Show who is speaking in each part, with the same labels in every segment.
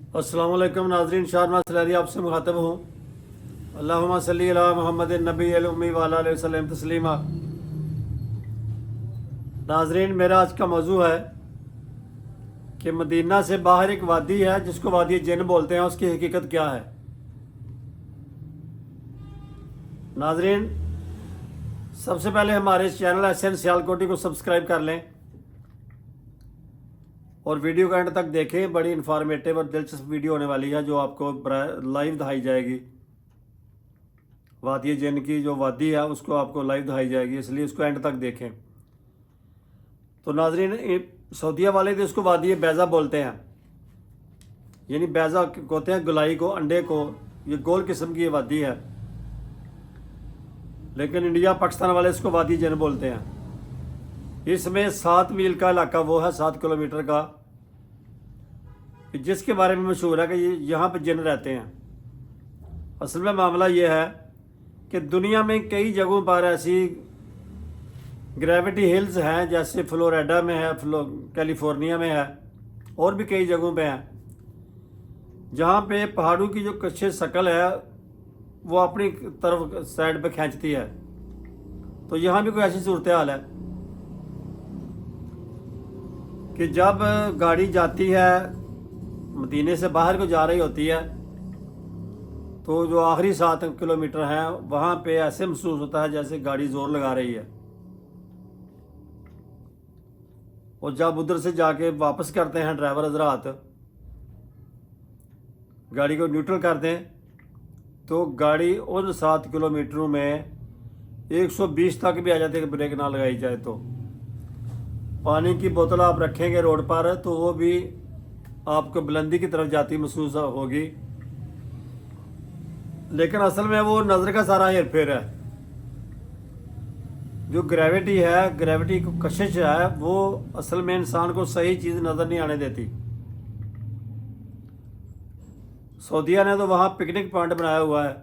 Speaker 1: अस्सलाम वालेकुम नाज़रीन, शाहनवाज सलारी आपसे मुखातब हूँ। अल्लाहुम्मा सल्ली अला मुहम्मद नबी अल उम्मी व अला अलैहि वसल्लम तस्लीमा। नाज़रीन, मेरा आज का मौजू है कि मदीना से बाहर एक वादी है जिसको वादी जिन बोलते हैं, उसकी हकीकत क्या है। नाज़रीन, सबसे पहले हमारे इस चैनल एस एन सियालकोटी को सब्सक्राइब कर लें और वीडियो का एंड तक देखें। बड़ी इन्फॉर्मेटिव और दिलचस्प वीडियो होने वाली है जो आपको लाइव दिखाई जाएगी। वादी जिन की जो वादी है उसको आपको लाइव दिखाई जाएगी, इसलिए इसको एंड तक देखें। तो नाज़रीन, सऊदीया वाले तो इसको वादी बैज़ा बोलते हैं, यानी बैज़ा कहते हैं गुलाई को, अंडे को। ये गोल किस्म की ये वादी है, लेकिन इंडिया पाकिस्तान वाले इसको वादी जिन बोलते हैं। इसमें 7 मील का इलाका वो है, 7 किलोमीटर का, जिसके बारे में मशहूर है कि यहाँ पे जिन रहते हैं। असल में मामला ये है कि दुनिया में कई जगहों पर ऐसी ग्रेविटी हिल्स हैं, जैसे फ्लोरिडा में है, कैलिफोर्निया में है, और भी कई जगहों पे हैं, जहाँ पे पहाड़ों की जो कच्चे शक्ल है वो अपनी तरफ साइड पे खींचती है। तो यहाँ भी कोई ऐसी सूरत हाल है कि जब गाड़ी जाती है, मदीने से बाहर को जा रही होती है, तो जो आखिरी 7 किलोमीटर हैं वहाँ पे ऐसे महसूस होता है जैसे गाड़ी जोर लगा रही है। और जब उधर से जाके वापस करते हैं ड्राइवर हजरात, गाड़ी को न्यूट्रल करते हैं, तो गाड़ी उन 7 किलोमीटरों में 120 तक भी आ जाती है कि ब्रेक ना लगाई जाए। तो पानी की बोतल आप रखेंगे रोड पर तो वो भी आपको बुलंदी की तरफ जाती महसूस होगी, लेकिन असल में वो नज़र का सारा हेर फेर है। जो ग्रेविटी है, ग्रेविटी को कशिश है, वो असल में इंसान को सही चीज़ नज़र नहीं आने देती। सऊदीया ने तो वहाँ पिकनिक पॉइंट बनाया हुआ है।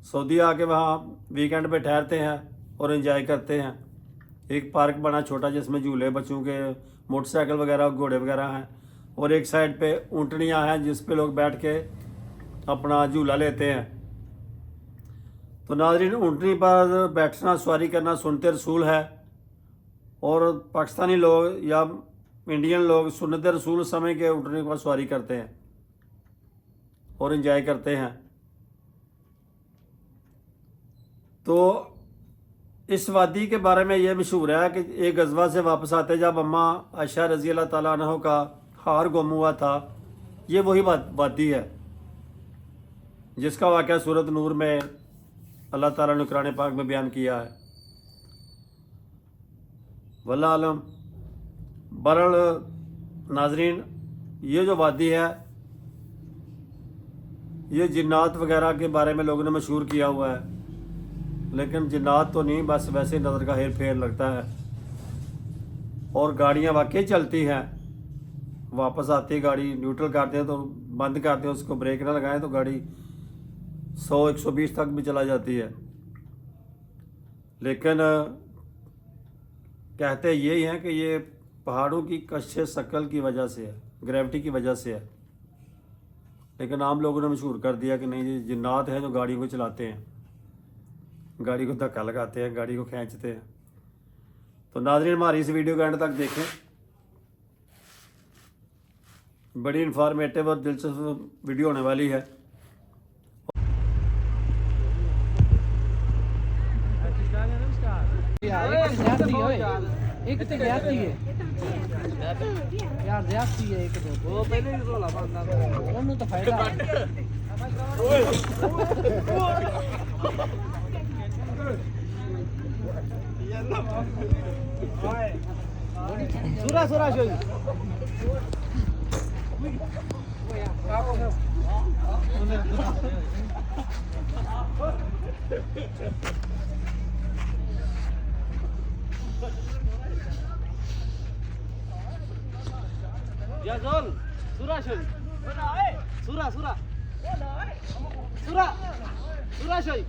Speaker 1: सऊदीया आके वहाँ वीकेंड पे ठहरते हैं और एंजॉय करते हैं। एक पार्क बना छोटा जिसमें झूले बच्चों के, मोटरसाइकिल वगैरह, घोड़े वगैरह हैं, और एक साइड पे ऊँटनियाँ हैं जिस पे लोग बैठ के अपना झूला लेते हैं। तो नाज़रीन, ऊँटनी पर बैठना, सवारी करना सुन्नत रसूल है, और पाकिस्तानी लोग या इंडियन लोग सुन्नत रसूल समझ के ऊँटनी पर सवारी करते हैं और एंजॉय करते हैं। तो इस वादी के बारे में ये मशहूर है कि एक गज़वा से वापस आते जब अम्मा आयशा रज़ी अल्लाह ताला अन्हा का हार गुम हुआ था, ये वही वादी है जिसका वाक़या सूरत नूर में अल्लाह ताला ने कुरान पाक में बयान किया है। वल्लाह आलम। बहरहाल नाज़रीन, ये जो वादी है ये जिन्नात वगैरह के बारे में लोगों ने मशहूर किया हुआ है, लेकिन जिन्नात तो नहीं, बस वैसे नज़र का हेर फेर लगता है। और गाड़ियाँ वाकई चलती हैं, वापस आती है गाड़ी, न्यूट्रल करते हैं तो बंद करते हैं, उसको ब्रेक ना लगाएं तो गाड़ी 100-120 तक भी चला जाती है। लेकिन कहते यही हैं कि ये पहाड़ों की कच्चे शक्ल की वजह से है, ग्रेविटी की वजह से है। लेकिन आम लोगों ने मशहूर कर दिया कि नहीं, ये जिन्नात हैं जो गाड़ियों को चलाते हैं, गाड़ी को धक्का लगाते हैं, गाड़ी को खींचते हैं। तो नाज़रीन, हमारी इस वीडियो का एंड तक देखें, बड़ी इन्फॉर्मेटिव और दिलचस्प वीडियो होने वाली है।
Speaker 2: एक तो ज्यादा है यार, ज्यादा है एक दो वो पहले ही रोला बंदा ਉਹਨੂੰ ਤਾਂ ਫਾਇਦਾ सुरा सुरा showy Ya Zol, Surah Shoy. Surah, Surah. Surah. Surah Shoy.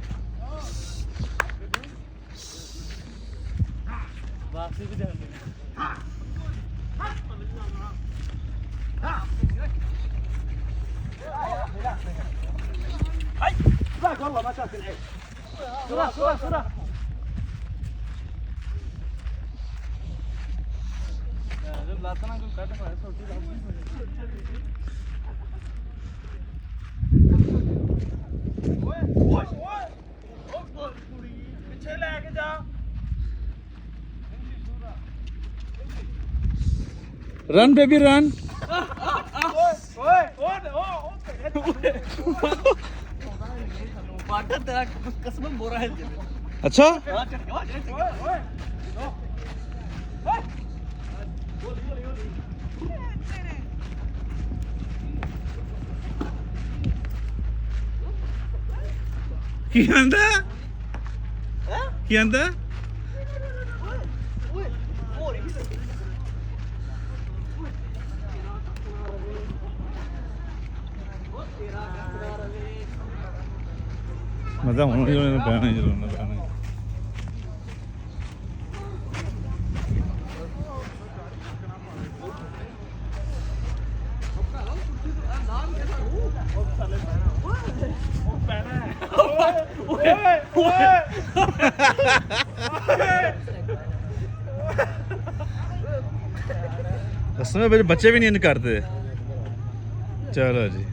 Speaker 2: Baksi भी जाने। ਲੱਤ ਨਾਲ ਕੋਈ ਕੱਢ ਪਾਇਆ ਛੋਟੀ ਲੱਤ ਪਿੱਛੇ ਲੈ ਕੇ ਜਾ
Speaker 3: Run, baby, run.
Speaker 2: ਬਾਟਾ ਤੇਰਾ ਕਸਮ ਬੋਰਾ ਹੈ ਜੀ
Speaker 3: अच्छा ਕੀ ਆਂਦਾ ਕੀ ਆਂਦਾ ਮਜ਼ਾ ਹੁਣ ਜਿਹੜਾ ਪੈਣਾ ਜਦੋਂ ਨਾ ਪੈਣਾ ਅਸਲ ਵਿੱਚ ਬੱਚੇ ਵੀ ਨਹੀਂ ਕਰਦੇ ਚਲੋ ਜੀ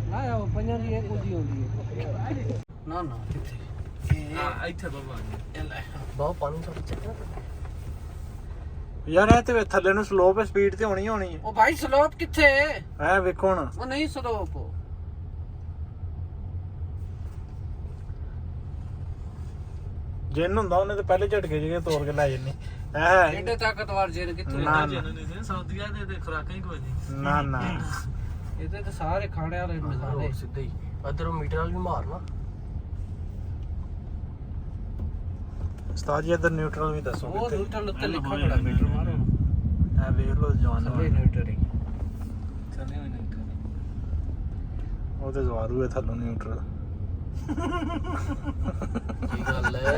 Speaker 2: ਨਾ ਉਹ ਪੰਜਾਂ ਦੀ ਇੱਕ ਕੁਝ ਹੁੰਦੀ ਹੈ ਨਾ ਨਾ ਇੱਥੇ ਬਾਬਾ ਪਾਣੀ ਤੋਂ ਚੱਕਣਾ
Speaker 3: ਯਾਰ ਇਹ ਤੇ ਥੱਲੇ ਨੂੰ ਸਲੋਪ ਸਪੀਡ ਤੇ ਹੋਣੀ ਹੋਣੀ ਹੈ
Speaker 2: ਉਹ ਭਾਈ ਸਲੋਪ ਕਿੱਥੇ ਹੈ
Speaker 3: ਐ ਵੇਖੋ ਹੁਣ
Speaker 2: ਉਹ ਨਹੀਂ ਸਲੋਪ
Speaker 3: ਜਿੰਨ ਹੁੰਦਾ ਉਹਨੇ ਤੇ ਪਹਿਲੇ ਝਟਕੇ ਜਿਹੇ ਤੋੜ ਕੇ ਲੈ ਜੰਨੀ ਐ
Speaker 2: ਐਡੇ ਤਾਕਤਵਰ ਜੇਨ ਕਿੱਥੇ
Speaker 3: ਨਾ
Speaker 2: ਸਾਊਦੀਆ ਦੇ ਖੁਰਾਕਾਂ ਹੀ ਕੋਈ ਨਹੀਂ
Speaker 3: ਨਾ ਨਾ
Speaker 2: ਇਹਦੇ ਤੇ ਸਾਰੇ ਖਾਣੇ ਵਾਲੇ ਮਸਾਲੇ ਸਿੱਧੇ ਹੀ ਅਦਰੋਂ ਮੀਟਰ ਵਾਲ ਵੀ ਮਾਰਨਾ
Speaker 3: ਉਸਤਾਦ ਜੀ ਇਧਰ ਨਿਊਟਰਲ ਵੀ ਦੱਸੋ
Speaker 2: ਉਹ
Speaker 3: ਕਿੱਥੇ
Speaker 2: ਨਿਊਟਰਲ ਉੱਤੇ ਲਿਖਾ ਖੜਾ ਮੀਟਰ ਮਾਰੋ
Speaker 3: ਐ ਵੇਖ ਲਓ ਜਵਾਨ
Speaker 2: ਸਭੇ ਨਿਊਟਰਲ ਹੀ ਚੱਲੇ ਹੋਏ ਨਿਊਟਰਲ
Speaker 3: ਉਹ ਤੇ ਜ਼ਵਾਰੂ ਹੈ ਥੱਲੋਂ ਨਿਊਟਰਲ
Speaker 2: ਕੀ ਗੱਲ ਹੈ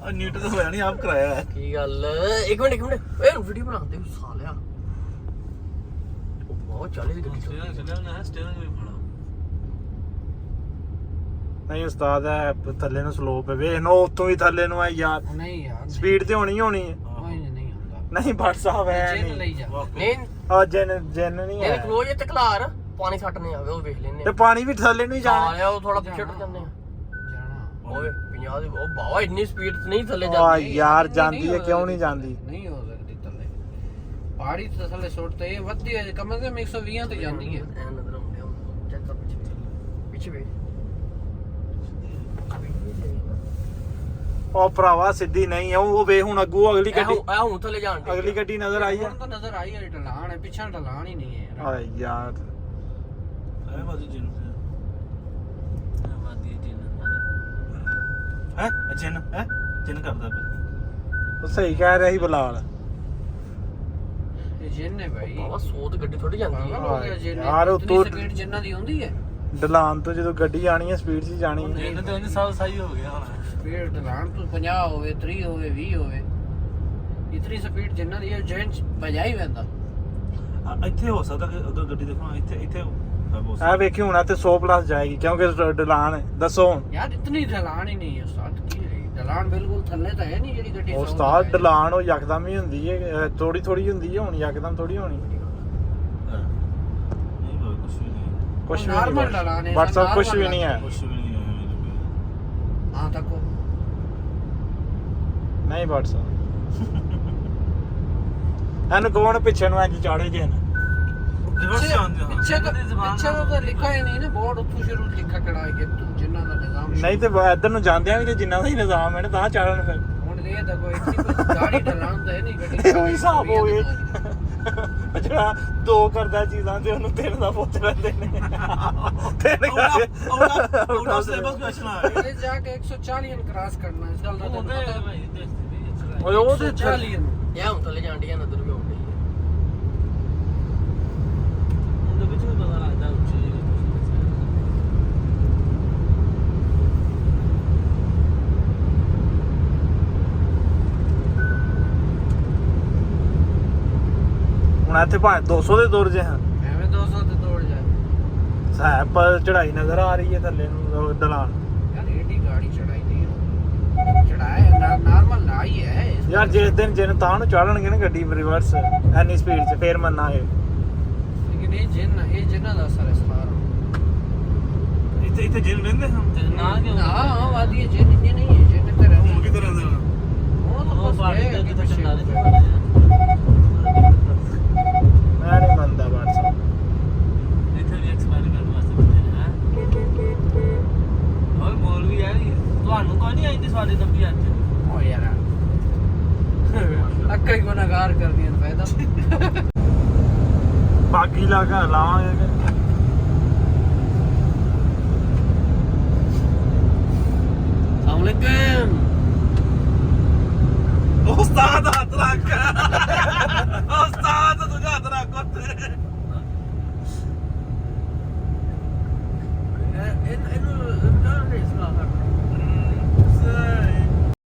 Speaker 3: ਆ ਨਿਊਟਰਲ ਤਾਂ ਹੋਇਆ ਨਹੀਂ ਆਪ ਕਰਾਇਆ ਹੈ
Speaker 2: ਕੀ ਗੱਲ ਇੱਕ ਮਿੰਟ ਓਏ ਵੀਡੀਓ ਬਣਾਉਂਦੇ ਸਾਲਿਆ ਉਹ ਬਹੁਤ ਚੱਲੇ ਦੀ ਗੱਡੀ ਚੱਲਿਆ ਨਾ ਸਟੀਅਰਿੰਗ ਵੀ ਫੜਾ
Speaker 3: ਨਹੀਂ ਉਸਤਾਦ ਹੈ ਥੱਲੇ ਨੂੰ ਸਲੋਪ ਹੈ ਵੇਖ ਨੋ ਉੱਤੋਂ ਵੀ ਥੱਲੇ ਨੂੰ ਆ ਯਾਰ
Speaker 2: ਨਹੀਂ ਯਾਰ
Speaker 3: ਸਪੀਡ ਤੇ ਹੋਣੀ ਹੋਣੀ ਹੈ
Speaker 2: ਨਹੀਂ ਹੁੰਦਾ
Speaker 3: ਨਹੀਂ ਭੱਟ ਸਾਹਿਬ ਹੈ
Speaker 2: ਜੇਨ ਲਈ ਜਾ
Speaker 4: ਨਹੀਂ
Speaker 3: ਆ ਜਨ ਨਹੀਂ
Speaker 4: ਇਹਦੇ
Speaker 3: ਹੈ
Speaker 4: ਕਲੋਜ ਤੇ ਖਲਾਰ ਪਾਣੀ ਛੱਟਨੇ ਆਵੇ ਉਹ ਵੇਖ ਲੈਨੇ
Speaker 3: ਤੇ ਪਾਣੀ ਵੀ ਥੱਲੇ ਨੂੰ ਹੀ ਜਾਣਾ
Speaker 4: ਆਇਆ ਉਹ ਥੋੜਾ ਪਿੱਛੇ ਹਟ ਜਾਂਦੇ ਆ
Speaker 2: ਜਾਣਾ
Speaker 4: ਓਏ 50 ਦੇ ਉਹ ਬਾਵਾ ਇੰਨੀ ਸਪੀਡ ਤੇ ਨਹੀਂ ਥੱਲੇ
Speaker 3: ਆ
Speaker 4: ਜਾਂਦੀ
Speaker 3: ਯਾਰ ਜਾਂਦੀ ਹੈ ਕਿਉਂ ਨਹੀਂ ਜਾਂਦੀ
Speaker 2: ਨਹੀਂ ਹੋ ਸਕਦੀ ਥੱਲੇ ਪਹਾੜੀ ਤੇ ਥੱਲੇ ਸੁੱਟ ਤੇ ਇਹ ਵੱਧਦੀ ਹੈ ਕਮ ਸੇ ਕਮ 120 ਤੇ ਜਾਂਦੀ ਹੈ
Speaker 4: ਐ ਨਜ਼ਰ ਆਉਂਦੇ ਆ ਚੈੱਕ ਕਰ ਪਿੱਛੇ ਵੇ
Speaker 3: ਉਹ ਭਰਾਵਾ ਸਿੱਧੀ ਨਹੀਂ ਹੈ ਉਹ ਵੇ ਹੁਣ ਅੱਗੂ ਅਗਲੀ ਗੱਡੀ
Speaker 4: ਐ ਹੁਣ ਥੱਲੇ ਜਾਣ ਦੀ
Speaker 3: ਅਗਲੀ ਗੱਡੀ ਨਜ਼ਰ ਆਈ ਹੈ
Speaker 2: ਹੁਣ ਤਾਂ ਨਜ਼ਰ ਆਈ ਹੈ ਢਲਾਣ ਹੈ ਪਿੱਛੇ ਢਲਾਣ ਹੀ ਨਹੀਂ ਹੈ
Speaker 3: ਆ ਯਾਰ
Speaker 2: ਹੈ ਬਾਜੀ ਜਿੰਨ
Speaker 3: ਹੈ ਜਿੰਨ ਕਰਦਾ ਪਿਆ ਉਹ ਸਹੀ ਕਹਿ ਰਿਹਾ ਸੀ ਬਲਾਲ
Speaker 2: ਇਹ ਜਿੰਨ ਹੈ ਭਾਈ
Speaker 4: ਬਾਵਾ ਸੋਤ ਗੱਡੀ ਥੋੜੀ ਜਾਂਦੀ ਹੈ
Speaker 3: ਯਾਰ ਉਹ ਤੋਂ
Speaker 2: ਸਪੀਡ ਜਿੰਨਾਂ ਦੀ ਹੁੰਦੀ ਹੈ
Speaker 3: ਢਲਾਨ ਤੋਂ ਜਦੋਂ ਗੱਡੀ ਆਣੀ ਹੈ ਸਪੀਡ 'ਚ ਜਾਣੀ ਹੈ
Speaker 2: ਇਹਨਾਂ ਤੇ ਉਹਨੇ ਸਾਲ ਸਹੀ ਹੋ ਗਿਆ ਹੁਣ ਸਪੀਡ ਢਲਾਣ ਤੋਂ 50 ਹੋਵੇ 30 ਹੋਵੇ 20 ਹੋਵੇ ਇਤਨੀ ਸਪੀਡ ਜਿੰਨਾਂ ਦੀ ਇਹ ਜੈਂਟ ਭਜਾਈ ਵੈਂਦਾ
Speaker 5: ਇੱਥੇ ਹੋ ਸਕਦਾ ਕਿ ਉਧਰ ਗੱਡੀ ਦੇਖੋ ਇੱਥੇ
Speaker 3: ਆ ਵੇਖੀ ਹੁਣ ਤੇ 100 ਪਲੱਸ ਜਾਏਗੀ ਕਿਉਂਕਿ ਢਲਾਨ ਹੈ ਦੱਸੋ ਹੁਣ
Speaker 2: ਯਾਰ ਇਤਨੀ ਢਲਾਣ ਹੀ ਨਹੀਂ ਹੈ ਉਸਤਾਦ ਕੀ ਹੈ ਢਲਾਣ ਬਿਲਕੁਲ ਥੱਲੇ ਤਾਂ ਹੈ ਨਹੀਂ ਜਿਹੜੀ ਗੱਡੀ
Speaker 3: ਉਹ ਉਸਤਾਦ ਢਲਾਨ ਉਹ ਯਕਦਮ ਹੀ ਹੁੰਦੀ ਹੈ ਥੋੜੀ ਥੋੜੀ ਹੁੰਦੀ ਹੈ ਹੁਣ ਯਕਦਮ ਥੋੜੀ ਹੋਣੀ
Speaker 5: ਨਹੀਂ ਬਾਬਾ ਕੁਝ ਵੀ ਨਹੀਂ
Speaker 3: ਕੁਛ ਵੀ
Speaker 2: ਨਾਰਮਲ
Speaker 3: ਨਹੀਂ
Speaker 2: ਢਲਾਨ ਹੈ
Speaker 3: WhatsApp ਕੁਛ ਵੀ ਨਹੀਂ ਹੈ
Speaker 5: ਕੁਝ ਵੀ ਨਹੀਂ ਹੈ
Speaker 2: ਹਾਂ ਤੱਕੋ
Speaker 3: ਨਹੀਂ WhatsApp ਇਹਨੂੰ ਕੋਣ ਪਿੱਛੇ ਨੂੰ ਇੰਜ ਚਾੜੇ ਜੇ ਨਾ
Speaker 2: ਪਿੱਛੇ ਤਾਂ ਲਿਖਾ ਹੀ ਨਹੀਂ ਨਾ ਬੋਰਡ ਉੱਥੋਂ ਸ਼ੁਰੂ ਲਿਖਾ ਕਿਹੜਾ ਹੈ ਕਿ ਤੂੰ ਜਿੰਨਾਂ ਦਾ ਨਿਜ਼ਾਮ
Speaker 3: ਨਹੀਂ ਤੇ ਇੱਧਰ ਨੂੰ ਜਾਂਦਿਆਂ ਵੀ ਤੇ ਜਿੰਨਾ ਦਾ ਹੀ ਨਿਜ਼ਾਮ ਹੈ ਨਾ ਤਾਂ ਚਾੜਨ ਫਿਰ
Speaker 2: ਹੁਣ ਇਹ ਤਾਂ ਕੋਈ ਗਾੜੀ ਢਲਾਣ ਤਾਂ ਹੈ ਨਹੀਂ ਗੱਡੀ
Speaker 3: ਉਹ ਹਿਸਾਬ ਹੋ ਗਏ ਜਿਹੜਾ ਦੋ ਕਰਦਾ ਚੀਜ਼ਾਂ ਤੇ ਉਹਨੂੰ ਤਿੰਨ ਦਾ ਪੁੱਤ ਰਹਿੰਦੇ ਨੇ ਤਿੰਨ
Speaker 5: ਉਹਦਾ ਸਿਲੇਬਸ ਕੁਐਸਚਨ ਆ ਗਿਆ
Speaker 2: ਇਹ ਜਾ ਕੇ 140 ਨੂੰ ਕ੍ਰਾਸ ਕਰਨਾ ਇਸ ਗੱਲ ਦਾ ਤਾਂ ਪਤਾ
Speaker 3: ਓਏ ਉਹ ਤੇ
Speaker 2: 140
Speaker 4: ਇਹ ਹੁਣ ਥੱਲੇ ਜਾਣ ਦੀ ਨਜ਼ਰ ਵੀ ਆਉਂਦੀ
Speaker 2: ਉਹਦੇ ਵਿੱਚ ਵੀ ਪਤਾ ਲੱਗਦਾ ਉੱਚੀ
Speaker 3: ਹੁਣ ਇੱਥੇ ਭਾਵੇਂ 200 ਦੇ ਦੌਰ ਜੇ ਹਾਂ
Speaker 2: ਐਵੇਂ 200 ਤੇ ਦੌੜ ਜਾ
Speaker 3: ਹੈ ਪਰ ਚੜਾਈ ਨਜ਼ਰ ਆ ਰਹੀ ਹੈ ਥੱਲੇ ਨੂੰ ਢਲਾਨ
Speaker 2: यार एडी गाड़ी चढ़ाई नहीं है चढ़ाया नॉर्मल लाई है
Speaker 3: ਯਾਰ ਜਿਸ ਦਿਨ ਜਿਨ ਤਾਂ ਨੂੰ ਚੜਨਗੇ ਨਾ ਗੱਡੀ ਰਿਵਰਸ ਐਨੀ ਸਪੀਡ 'ਚ ਫੇਰ ਮੰਨਾਂਗੇ
Speaker 2: लेकिन ये जिन्ना दा असर है सारा
Speaker 5: ਇੱਥੇ ਇੱਥੇ ਜਿੰਨ ਰਹਿੰਦੇ ਹਾਂ
Speaker 4: ਨਾ ਕਿਉਂ
Speaker 2: हां वादी है जिन ये नहीं है जिन तेरे
Speaker 5: ਹੁਣ ਕਿੱਧਰ ਰਹਿੰਦੇ ਹੋ
Speaker 2: वो तो
Speaker 4: ਉਹ
Speaker 2: बस
Speaker 4: ਬਾੜੀ
Speaker 2: है
Speaker 4: ਕਰਕੇ
Speaker 2: कि
Speaker 4: ਤਾਂ
Speaker 2: पीछे
Speaker 4: ਚੰਗਾ ਨਹੀਂ
Speaker 3: ਮੈਂ ਨਹੀਂ ਮੰਨਦਾ ਬਾਤ
Speaker 4: ਇੱਥੇ ਵੀ ਐਕਸਪਾਇਰ ਕਰਨ ਵਾਸਤੇ ਬੰਦੇ ਨੇ ਹੋਰ ਮੌਲਵੀ ਆ ਤੁਹਾਨੂੰ ਕੋਈ ਨਹੀਂ ਆਈ ਤੇ ਸਾਡੇ ਨੰਬੀ ਅੱਜ
Speaker 2: ओ यार अक्का ही गुनाहगार कर दिया फायदा
Speaker 3: ਬਾਗੀ ਲਾਗਾ ਲਾਵਾਂਗੇ
Speaker 2: अस्सलामुअलैकुम
Speaker 5: ਉਸਤਾਦ ਹੱਥ ਰੱਖ ਉਸਤਾਦ ਤੁਝਾ ਹੱਥ ਰੱਖ ਉੱਤੇ
Speaker 2: ਇਹਨੂੰ ਨਹੀਂ ਸੁਣਾ